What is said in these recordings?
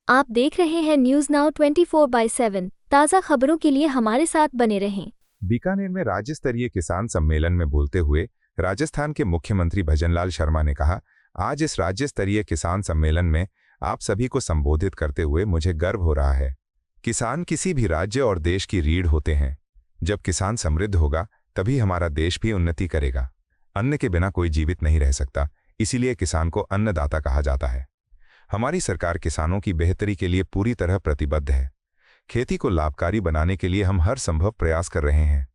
आप देख रहे हैं न्यूज नाउ 24/7 ताज़ा खबरों के लिए हमारे साथ बने रहें। बीकानेर में राज्य स्तरीय किसान सम्मेलन में बोलते हुए राजस्थान के मुख्यमंत्री भजनलाल शर्मा ने कहा, आज इस राज्य स्तरीय किसान सम्मेलन में आप सभी को संबोधित करते हुए मुझे गर्व हो रहा है। किसान किसी भी राज्य और देश की रीढ़ होते हैं। जब किसान समृद्ध होगा तभी हमारा देश भी उन्नति करेगा। अन्न के बिना कोई जीवित नहीं रह सकता, इसीलिए किसान को अन्नदाता कहा जाता है। हमारी सरकार किसानों की बेहतरी के लिए पूरी तरह प्रतिबद्ध है। खेती को लाभकारी बनाने के लिए हम हर संभव प्रयास कर रहे हैं।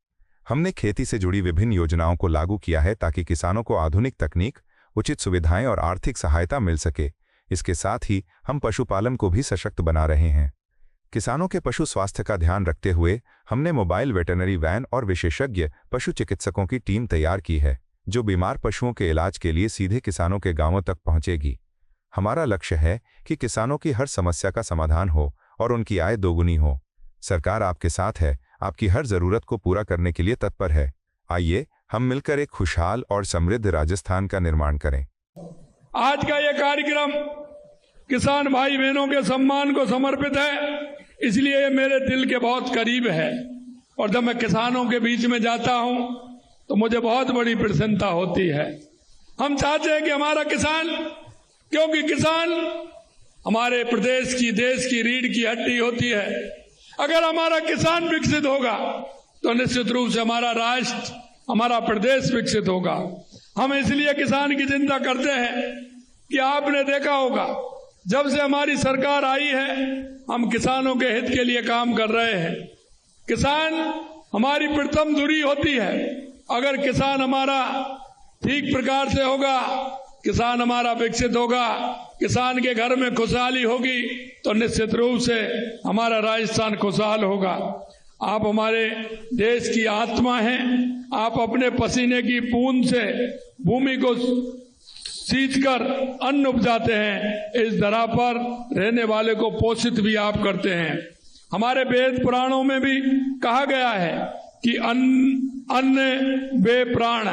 हमने खेती से जुड़ी विभिन्न योजनाओं को लागू किया है ताकि किसानों को आधुनिक तकनीक, उचित सुविधाएं और आर्थिक सहायता मिल सके। इसके साथ ही हम पशुपालन को भी सशक्त बना रहे हैं। किसानों के पशु स्वास्थ्य का ध्यान रखते हुए हमने मोबाइल वेटरनरी वैन और विशेषज्ञ पशु चिकित्सकों की टीम तैयार की है, जो बीमार पशुओं के इलाज के लिए सीधे किसानों के गांवों तक पहुंचेगी। हमारा लक्ष्य है कि किसानों की हर समस्या का समाधान हो और उनकी आय दोगुनी हो। सरकार आपके साथ है, आपकी हर जरूरत को पूरा करने के लिए तत्पर है। आइए हम मिलकर एक खुशहाल और समृद्ध राजस्थान का निर्माण करें। आज का ये कार्यक्रम किसान भाई बहनों के सम्मान को समर्पित है, इसलिए ये मेरे दिल के बहुत करीब है। और जब मैं किसानों के बीच में जाता हूं तो मुझे बहुत बड़ी प्रसन्नता होती है। हम चाहते हैं कि हमारा किसान, क्योंकि किसान हमारे प्रदेश की, देश की रीढ़ की हड्डी होती है। अगर हमारा किसान विकसित होगा तो निश्चित रूप से हमारा राष्ट्र, हमारा प्रदेश विकसित होगा। हम इसलिए किसान की चिंता करते हैं कि आपने देखा होगा, जब से हमारी सरकार आई है हम किसानों के हित के लिए काम कर रहे हैं। किसान हमारी प्रथम धुरी होती है। अगर किसान हमारा ठीक प्रकार से होगा, किसान हमारा विकसित होगा, किसान के घर में खुशहाली होगी तो निश्चित रूप से हमारा राजस्थान खुशहाल होगा। आप हमारे देश की आत्मा हैं। आप अपने पसीने की बूंद से भूमि को सींचकर अन्न उपजाते हैं। इस धरा पर रहने वाले को पोषित भी आप करते हैं। हमारे वेद पुराणों में भी कहा गया है कि अन्न बे प्राण,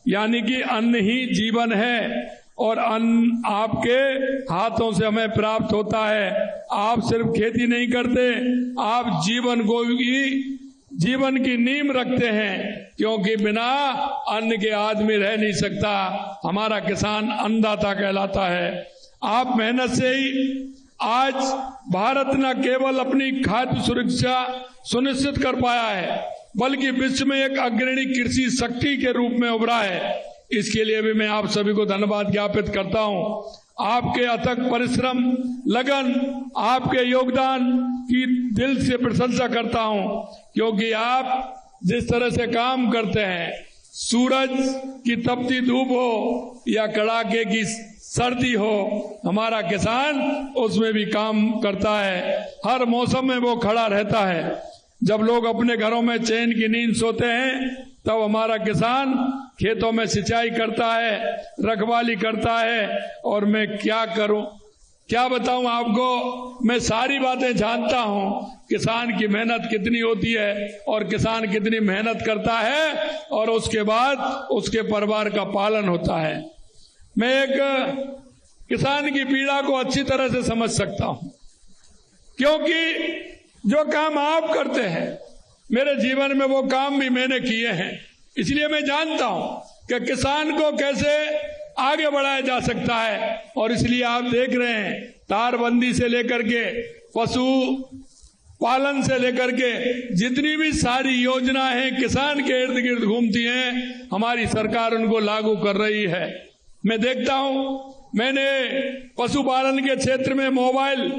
यानी कि अन्न ही जीवन है और अन्न आपके हाथों से हमें प्राप्त होता है। आप सिर्फ खेती नहीं करते, आप जीवन की नींव रखते हैं, क्योंकि बिना अन्न के आदमी रह नहीं सकता। हमारा किसान अन्नदाता कहलाता है। आप मेहनत से ही आज भारत न केवल अपनी खाद्य सुरक्षा सुनिश्चित कर पाया है, बल्कि विश्व में एक अग्रणी कृषि शक्ति के रूप में उभरा है। इसके लिए भी मैं आप सभी को धन्यवाद ज्ञापित करता हूं। आपके अथक परिश्रम, लगन, आपके योगदान की दिल से प्रशंसा करता हूं, क्योंकि आप जिस तरह से काम करते हैं, सूरज की तपती धूप हो या कड़ाके की सर्दी हो, हमारा किसान उसमें भी काम करता है। हर मौसम में वो खड़ा रहता है। जब लोग अपने घरों में चैन की नींद सोते हैं, तब हमारा किसान खेतों में सिंचाई करता है, रखवाली करता है। और मैं क्या करूं, क्या बताऊं आपको, मैं सारी बातें जानता हूं। किसान की मेहनत कितनी होती है और किसान कितनी मेहनत करता है, और उसके बाद उसके परिवार का पालन होता है। मैं एक किसान की पीड़ा को अच्छी तरह से समझ सकता हूं, क्योंकि जो काम आप करते हैं, मेरे जीवन में वो काम भी मैंने किए हैं। इसलिए मैं जानता हूं कि किसान को कैसे आगे बढ़ाया जा सकता है। और इसलिए आप देख रहे हैं, तारबंदी से लेकर के पशु पालन से लेकर के जितनी भी सारी योजनाएं हैं किसान के इर्द गिर्द घूमती हैं, हमारी सरकार उनको लागू कर रही है। मैं देखता हूं, मैंने पशुपालन के क्षेत्र में मोबाइल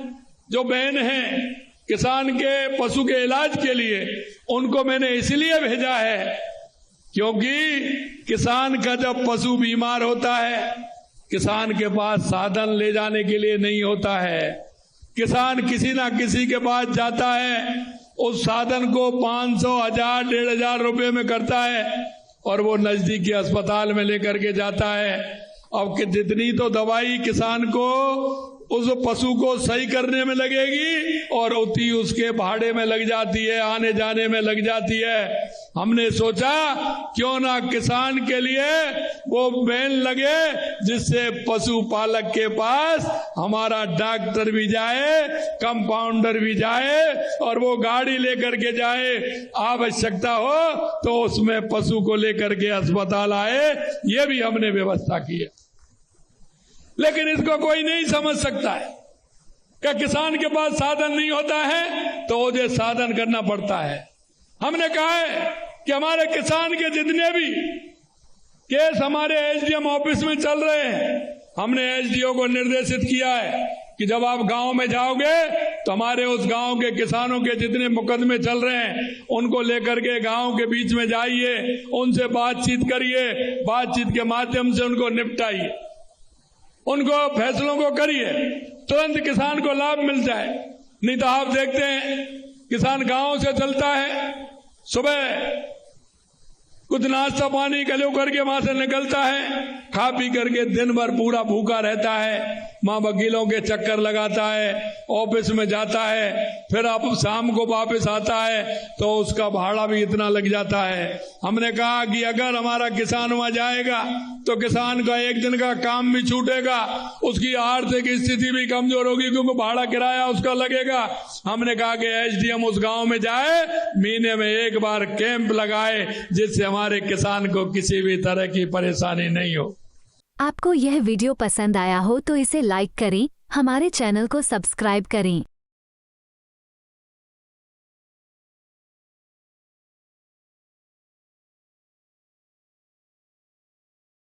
जो बहन हैं किसान के पशु के इलाज के लिए, उनको मैंने इसलिए भेजा है क्योंकि किसान का जब पशु बीमार होता है, किसान के पास साधन ले जाने के लिए नहीं होता है। किसान किसी ना किसी के पास जाता है, उस साधन को 500, 1000, 1500 रुपए में करता है और वो नजदीकी अस्पताल में लेकर के जाता है। अब जितनी तो दवाई किसान को उस पशु को सही करने में लगेगी और उतनी उसके भाड़े में लग जाती है, आने जाने में लग जाती है। हमने सोचा क्यों ना किसान के लिए वो वैन लगे जिससे पशुपालक के पास हमारा डॉक्टर भी जाए, कंपाउंडर भी जाए और वो गाड़ी लेकर के जाए, आवश्यकता हो तो उसमें पशु को लेकर के अस्पताल आए। ये भी हमने व्यवस्था की है। लेकिन इसको कोई नहीं समझ सकता है कि किसान के पास साधन नहीं होता है तो उसे साधन करना पड़ता है। हमने कहा है कि हमारे किसान के जितने भी केस हमारे एसडीएम ऑफिस में चल रहे हैं, हमने एसडीओ को निर्देशित किया है कि जब आप गांव में जाओगे तो हमारे उस गांव के किसानों के जितने मुकदमे चल रहे हैं उनको लेकर के गांव के बीच में जाइए, उनसे बातचीत करिए, बातचीत के माध्यम से उनको निपटाइए, उनको फैसलों को करिए, तुरंत किसान को लाभ मिल जाए। नहीं तो आप देखते हैं किसान गांव से चलता है, सुबह कुछ नाश्ता पानी कलो करके वहां से निकलता है, खा पी करके दिन भर पूरा भूखा रहता है, मां वकीलों के चक्कर लगाता है, ऑफिस में जाता है, फिर अब शाम को वापस आता है तो उसका भाड़ा भी इतना लग जाता है। हमने कहा कि अगर हमारा किसान वहां जाएगा तो किसान का एक दिन का काम भी छूटेगा, उसकी आर्थिक स्थिति भी कमजोर होगी क्योंकि भाड़ा किराया उसका लगेगा। हमने कहा कि एसडीएम उस गांव में जाए, महीने में एक बार कैंप लगाए जिससे हमारे किसान को किसी भी तरह की परेशानी नहीं हो। आपको यह वीडियो पसंद आया हो तो इसे लाइक करें, हमारे चैनल को सब्सक्राइब करें।